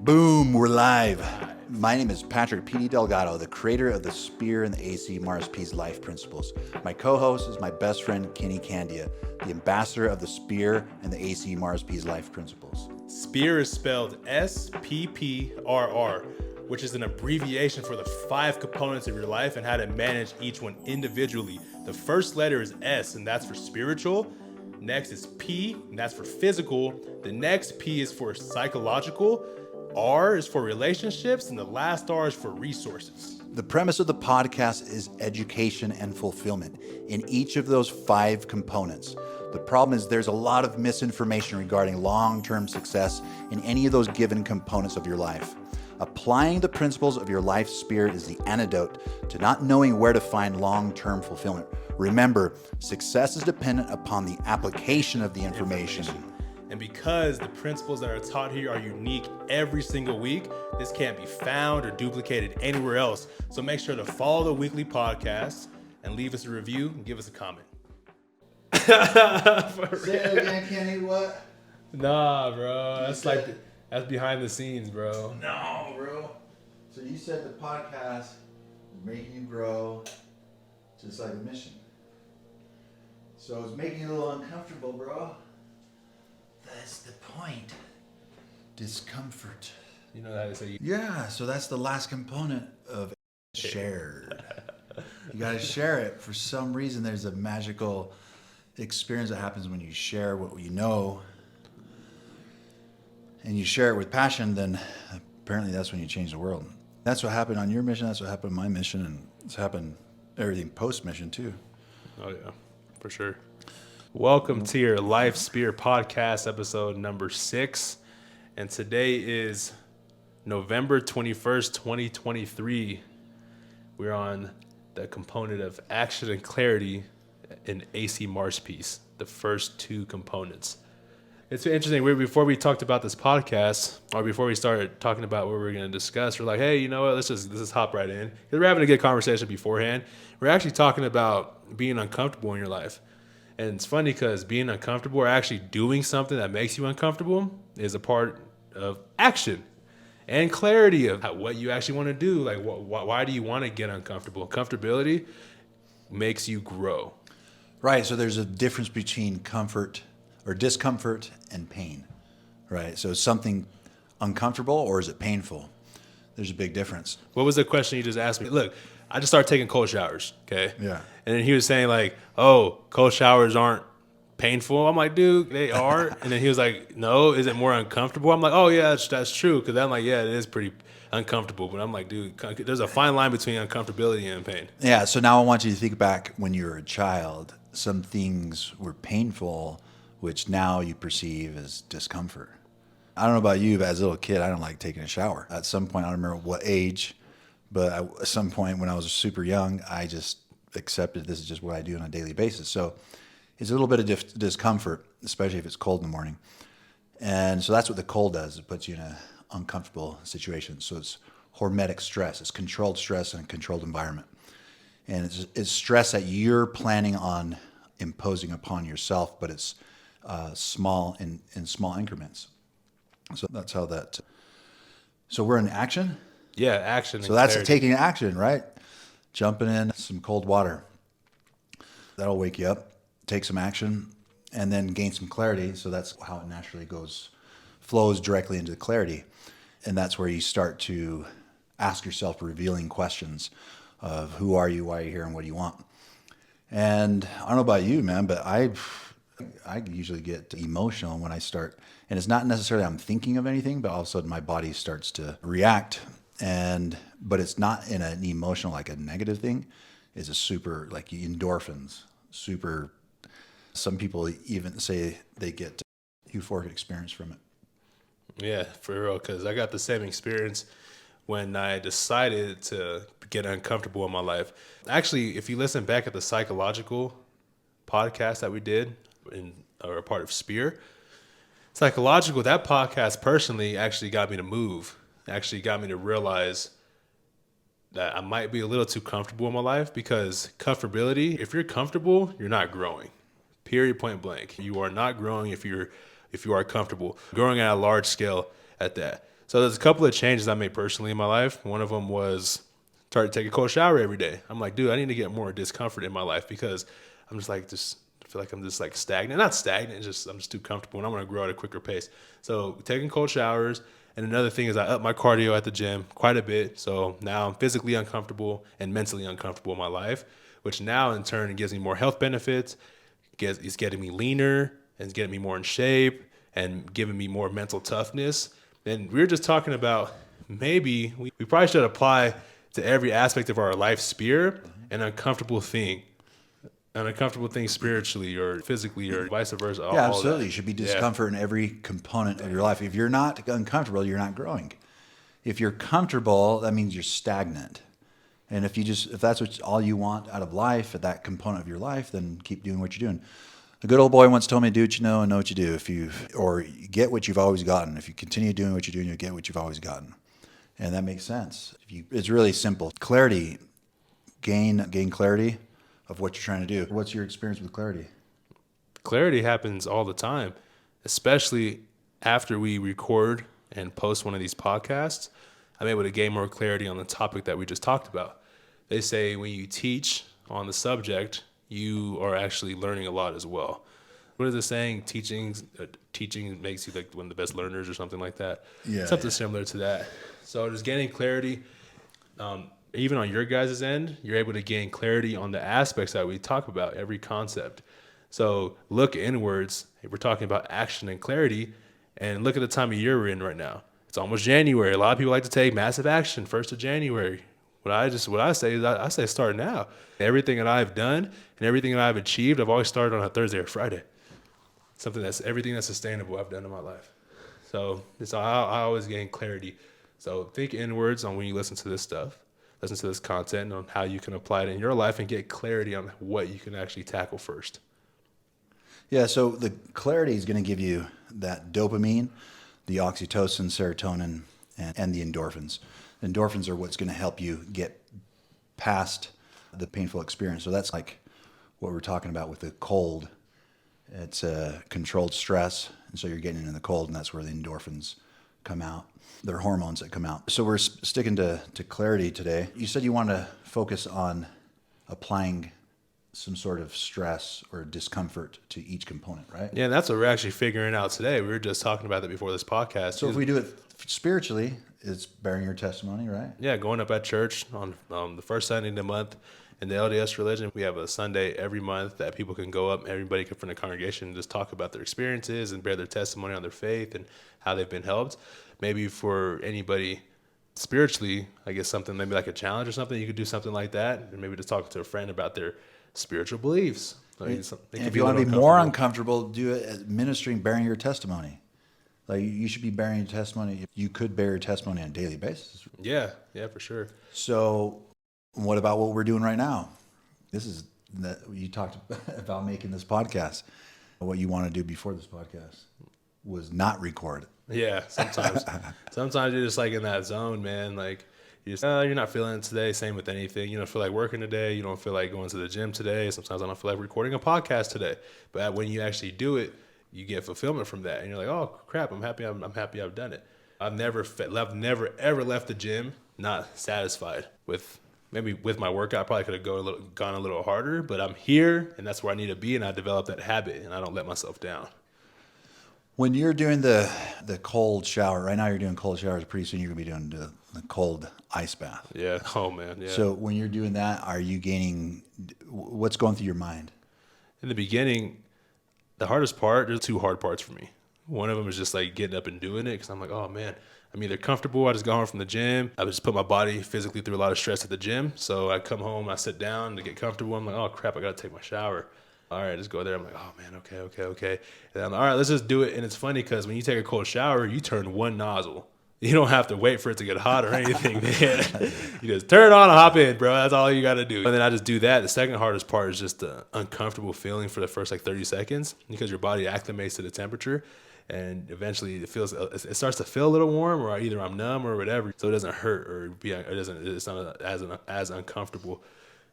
Boom, we're live. My name is Patrick P.D. Delgado, the creator of the SPPRR and the ACMARSPP'S life principles. My co-host is my best friend, Kenny Candia, the ambassador of the SPPRR and the ACMARSPP'S life principles. SPPRR is spelled SPPRR, which is an abbreviation for the 5 components of your life and how to manage each one individually. The first letter is S, and that's for spiritual. Next is P, and that's for physical. The next P is for psychological. R is for relationships, and the last R is for resources. The premise of the podcast is education and fulfillment in each of those 5 components. The problem is there's a lot of misinformation regarding long-term success in any of those given components of your life. Applying the principles of your life spirit is the antidote to not knowing where to find long-term fulfillment. Remember, success is dependent upon the application of the information. And because the principles that are taught here are unique every single week, this can't be found or duplicated anywhere else. So make sure to follow the weekly podcast and leave us a review and give us a comment. Say it again, Kenny, what? Nah, bro. That's behind the scenes, bro. No, bro. So you said the podcast is making you grow just like a mission. So it's making you a little uncomfortable, bro. That's the point. Discomfort. You know how to say. Yeah, so that's the last component of shared. You gotta share it. For some reason, there's a magical experience that happens when you share what you know. And you share it with passion, then apparently that's when you change the world. That's what happened on your mission. That's what happened on my mission. And it's happened everything post-mission too. Oh, yeah, for sure. Welcome to your Life SPPRR podcast, episode number 6. And today is November 21st, 2023. We're on the component of action and clarity in ACMARSPP'S, the first 2 components. It's interesting. Before we talked about this podcast, or before we started talking about what we were going to discuss, we're like, hey, you know what? Let's just hop right in. Because we're having a good conversation beforehand. We're actually talking about being uncomfortable in your life. And it's funny because being uncomfortable or actually doing something that makes you uncomfortable is a part of action and clarity of what you actually want to do. Like, why do you want to get uncomfortable? Comfortability makes you grow. Right, so there's a difference between comfort or discomfort and pain, right? So is something uncomfortable or is it painful? There's a big difference. What was the question you just asked me? Look, I just started taking cold showers, okay? Yeah. And then he was saying like, oh, cold showers aren't painful. I'm like, dude, they are. And then he was like, no, is it more uncomfortable? I'm like, oh, yeah, that's true. Because I'm like, yeah, it is pretty uncomfortable. But I'm like, dude, there's a fine line between uncomfortability and pain. Yeah, so now I want you to think back when you were a child. Some things were painful, which now you perceive as discomfort. I don't know about you, but as a little kid, I don't like taking a shower. At some point, I don't remember what age, but at some point when I was super young, I just accepted this is just what I do on a daily basis. So it's a little bit of discomfort, especially if it's cold in the morning. And so that's what the cold does. It puts you in an uncomfortable situation. So it's hormetic stress. It's controlled stress in a controlled environment. And it's stress that you're planning on imposing upon yourself, but it's small in small increments. So that's how that. So we're in action. Yeah, action. So that's taking action, right? Jumping in some cold water. That'll wake you up. Take some action, and then gain some clarity. So that's how it naturally flows directly into clarity, and that's where you start to ask yourself revealing questions of who are you, why are you here, and what do you want. And I don't know about you, man, but I usually get emotional when I start, and it's not necessarily I'm thinking of anything, but all of a sudden my body starts to react, but it's not in an emotional, like a negative thing. It's a super, like endorphins, super, some people even say they get euphoric experience from it. Yeah, for real, because I got the same experience when I decided to get uncomfortable in my life. Actually, if you listen back at the psychological podcast that we did, or a part of SPPRR, psychological, that podcast personally actually got me to move, actually got me to realize that I might be a little too comfortable in my life, because comfortability, if you're comfortable, you're not growing. Period, point blank. You are not growing if you are comfortable. Growing at a large scale at that. So there's a couple of changes I made personally in my life. One of them was start to take a cold shower every day. I'm like, dude, I need to get more discomfort in my life because I'm just like, I feel like I'm just like stagnant. Not stagnant, I'm just too comfortable and I want to grow at a quicker pace. So taking cold showers. And another thing is I up my cardio at the gym quite a bit. So now I'm physically uncomfortable and mentally uncomfortable in my life, which now in turn gives me more health benefits. It's getting me leaner and it's getting me more in shape and giving me more mental toughness. And we were just talking about maybe we probably should apply to every aspect of our life sphere an uncomfortable thing spiritually or physically or vice versa. Yeah, absolutely. You should be discomfort in every component of your life. If you're not uncomfortable, you're not growing. If you're comfortable, that means you're stagnant. And if that's all you want out of life, at that component of your life, then keep doing what you're doing. A good old boy once told me, do what you know and know what you do. You get what you've always gotten. If you continue doing what you're doing, you'll get what you've always gotten. And that makes sense. It's really simple. Clarity, gain clarity of what you're trying to do. What's your experience with clarity? Clarity happens all the time, especially after we record and post one of these podcasts. I'm able to gain more clarity on the topic that we just talked about. They say when you teach on the subject, you are actually learning a lot as well. What is the saying? Teaching makes you like one of the best learners or something like that. Yeah, something similar to that. So just gaining clarity, even on your guys' end, you're able to gain clarity on the aspects that we talk about, every concept. So look inwards. We're talking about action and clarity, and look at the time of year we're in right now. It's almost January. A lot of people like to take massive action 1st of January. What I say is I say start now. Everything that I've done and everything that I've achieved, I've always started on a Thursday or Friday. Everything that's sustainable I've done in my life. So I always gain clarity. So think inwards on when you listen to this stuff, listen to this content, and on how you can apply it in your life and get clarity on what you can actually tackle first. Yeah, so the clarity is going to give you that dopamine, the oxytocin, serotonin, and the endorphins. The endorphins are what's going to help you get past the painful experience. So that's like what we're talking about with the cold. It's a controlled stress, and so you're getting into the cold, and that's where the endorphins come out. They're hormones that come out. So we're sticking to clarity today. You said you want to focus on applying some sort of stress or discomfort to each component, right? Yeah, and that's what we're actually figuring out today. We were just talking about that before this podcast. So if we do it spiritually, it's bearing your testimony, right? Yeah, going up at church on the first Sunday of the month. In the LDS religion, we have a Sunday every month that people can go up, everybody from the congregation, and just talk about their experiences and bear their testimony on their faith and how they've been helped. Maybe for anybody spiritually, I guess something maybe like a challenge or something, you could do something like that, and maybe just talk to a friend about their spiritual beliefs. And if you want to be more uncomfortable, do it as ministering, bearing your testimony. Like you should be bearing your testimony. You could bear your testimony on a daily basis. Yeah, for sure. So what about what we're doing right now? You talked about making this podcast. What you want to do before this podcast was not record. Yeah, sometimes you're just like in that zone, man. Like you're not feeling it today. Same with anything. You don't feel like working today. You don't feel like going to the gym today. Sometimes I don't feel like recording a podcast today. But when you actually do it, you get fulfillment from that, and you're like, oh crap, I'm happy I've done it. I've never ever left the gym not satisfied with. Maybe with my workout, I probably could have gone a little harder, but I'm here, and that's where I need to be, and I developed that habit, and I don't let myself down. When you're doing the cold shower, right now you're doing cold showers, pretty soon you're going to be doing the cold ice bath. Yeah. Oh, man. Yeah. So when you're doing that, are you what's going through your mind? In the beginning, the hardest part, there's 2 hard parts for me. One of them is just like getting up and doing it because I'm like, oh, man. I'm either comfortable, I just got home from the gym. I just put my body physically through a lot of stress at the gym. So I come home, I sit down to get comfortable. I'm like, oh crap, I gotta take my shower. All right, just go there. I'm like, oh man, okay. And then I'm like, all right, let's just do it. And it's funny because when you take a cold shower, you turn one nozzle. You don't have to wait for it to get hot or anything, man. You just turn it on and hop in, bro. That's all you gotta do. And then I just do that. The second hardest part is just the uncomfortable feeling for the first 30 seconds because your body acclimates to the temperature. And eventually it starts to feel a little warm, or either I'm numb or whatever, so it doesn't hurt or it's not as uncomfortable.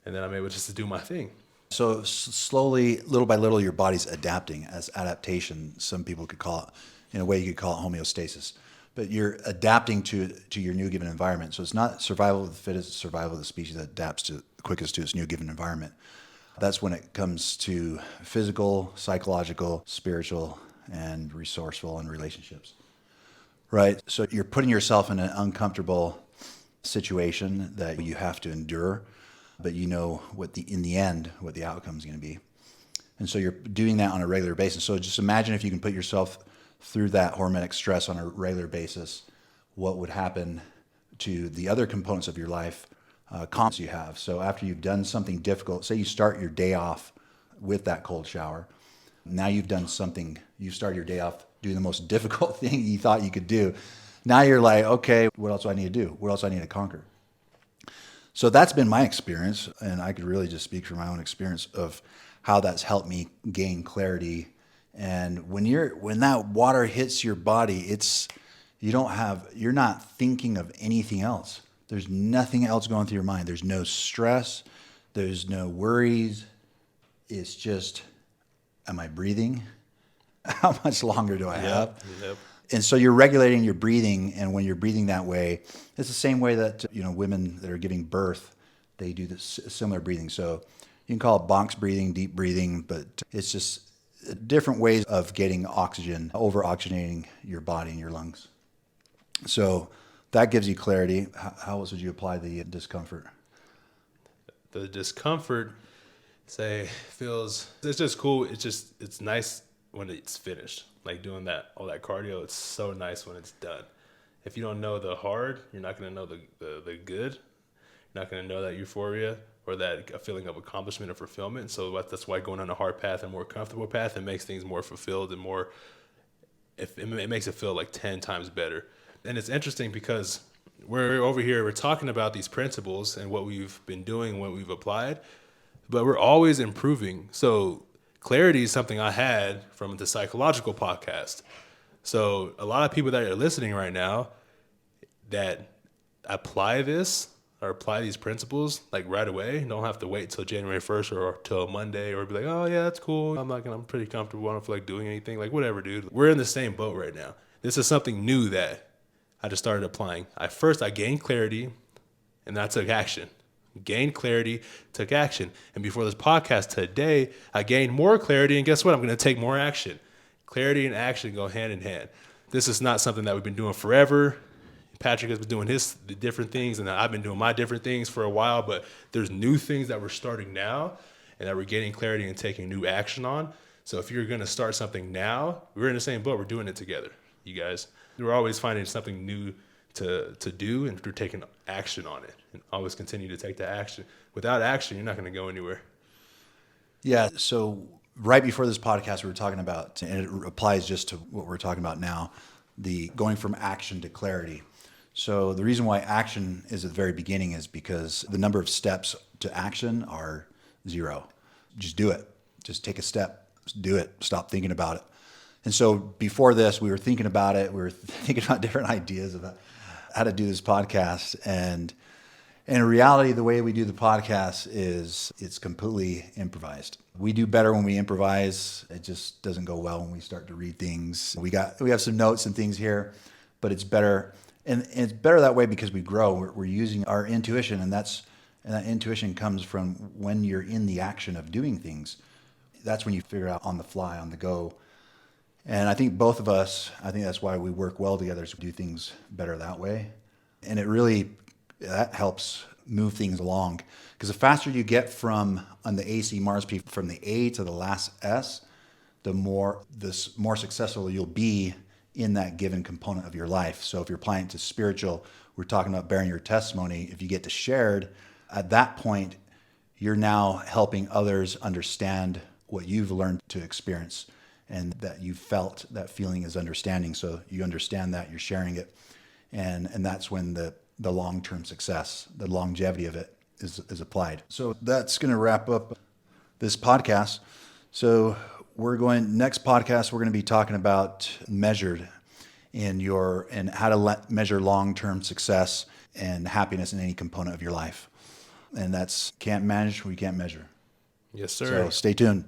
And then I'm able just to do my thing. So slowly, little by little, your body's adapting as adaptation. Some people could call it, in a way, you could call it homeostasis. but you're adapting to your new given environment. So it's not survival of the fittest, it's survival of the species that adapts to quickest to its new given environment. That's when it comes to physical, psychological, spiritual, and resourceful and relationships. Right? So you're putting yourself in an uncomfortable situation that you have to endure, but you know in the end what the outcome is going to be. And so you're doing that on a regular basis. So just imagine if you can put yourself through that hormetic stress on a regular basis, what would happen to the other components of your life, comps you have. So after you've done something difficult, say you start your day off with that cold shower. Now you've done something, you start your day off doing the most difficult thing you thought you could do. Now you're like, okay, what else do I need to do? What else do I need to conquer? So that's been my experience, and I could really just speak from my own experience of how that's helped me gain clarity. And when that water hits your body, you're not thinking of anything else. There's nothing else going through your mind. There's no stress. There's no worries. It's just, am I breathing? How much longer do I have? Yep. And so you're regulating your breathing, and when you're breathing that way, it's the same way that women that are giving birth, they do this similar breathing. So you can call it box breathing, deep breathing, but it's just different ways of getting oxygen, over-oxygenating your body and your lungs. So that gives you clarity. How else would you apply the discomfort? The discomfort, it's just cool. It's nice when it's finished. Like doing all that cardio, it's so nice when it's done. If you don't know the hard, you're not going to know the good. You're not going to know that euphoria or that a feeling of accomplishment or fulfillment. So that's why going on a hard path and more comfortable path, it makes things more fulfilled and more, it makes it feel like 10 times better. And it's interesting because we're over here, we're talking about these principles and what we've been doing, what we've applied, but we're always improving. So clarity is something I had from the psychological podcast. So a lot of people that are listening right now that apply this or apply these principles like right away, don't have to wait till January 1st or till Monday or be like, oh yeah, that's cool. I'm pretty comfortable. I don't feel like doing anything. Like whatever, dude. We're in the same boat right now. This is something new that I just started applying. I gained clarity and I took action. Gained clarity, took action. And before this podcast today, I gained more clarity. And guess what? I'm going to take more action. Clarity and action go hand in hand. This is not something that we've been doing forever. Patrick has been doing the different things, and I've been doing my different things for a while, but there's new things that we're starting now and that we're getting clarity and taking new action on. So if you're going to start something now, we're in the same boat. We're doing it together, you guys. We're always finding something new to do, and we're taking action on it and always continue to take the action. Without action, you're not going to go anywhere. Yeah, so right before this podcast, we were talking about, and it applies just to what we're talking about now, the going from action to clarity. So the reason why action is at the very beginning is because the number of steps to action are 0. Just do it. Just take a step. Just do it. Stop thinking about it. And so before this, we were thinking about it. We were thinking about different ideas about how to do this podcast. And in reality, the way we do the podcast is it's completely improvised. We do better when we improvise. It just doesn't go well when we start to read things. We have some notes and things here, but it's better. And it's better that way because we grow. We're using our intuition, and that intuition comes from when you're in the action of doing things. That's when you figure out on the fly, on the go. And I think both of us, that's why we work well together, is we do things better that way. And that helps move things along. Because the faster you get on the ACMARSPP, from the A to the last S, the more successful you'll be in that given component of your life. So if you're applying it to spiritual, we're talking about bearing your testimony. If you get to shared, at that point, you're now helping others understand what you've learned to experience, and that you felt that feeling is understanding. So you understand that, you're sharing it. And that's when the long-term success, the longevity of it is applied. So that's going to wrap up this podcast. So next podcast, we're going to be talking about measured and how to measure long-term success and happiness in any component of your life. And that's can't manage, we can't measure. Yes, sir. So stay tuned.